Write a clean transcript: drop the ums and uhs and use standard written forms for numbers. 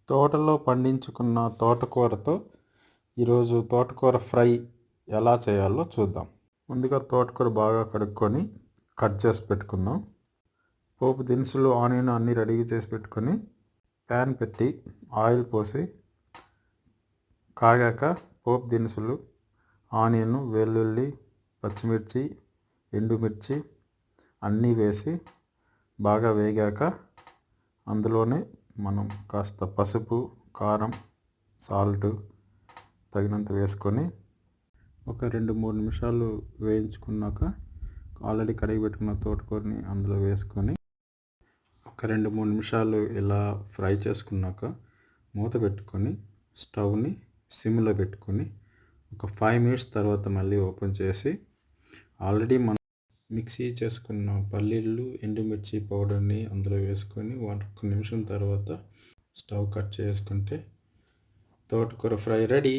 తోటలో పండించుకున్న తోటకూరతో ఈరోజు తోటకూర ఫ్రై ఎలా చేయాలో చూద్దాం. ముందుగా తోటకూర బాగా కడుక్కొని కట్ చేసి పెట్టుకుందాం. పోపు దినుసులు, ఆనియన్ అన్నీ రెడీ చేసి పెట్టుకొని ప్యాన్ పెట్టి ఆయిల్ పోసి కాగాక పోపు దినుసులు, ఆనియన్, వెల్లుల్లి, పచ్చిమిర్చి, ఎండుమిర్చి అన్నీ వేసి బాగా వేగాక అందులోనే మనం కాస్త పసుపు, కారం, సాల్ట్ తగినంత వేసుకొని ఒక 2-3 నిమిషాలు వేయించుకున్నాక ఆల్రెడీ కడిగి పెట్టుకున్న తోటకూరని అందులో వేసుకొని ఒక 2-3 నిమిషాలు ఇలా ఫ్రై చేసుకున్నాక మూత పెట్టుకొని స్టవ్ని సిమ్లో పెట్టుకొని ఒక 5 మినిట్స్ తర్వాత మళ్ళీ ఓపెన్ చేసి ఆల్రెడీ మనం మిక్సీ చేసుకున్న పల్లీలు, ఎండుమిర్చి పౌడర్ని అందులో వేసుకొని 1 నిమిషం తర్వాత స్టవ్ కట్ చేసుకుంటే తోటకూర ఫ్రై రెడీ.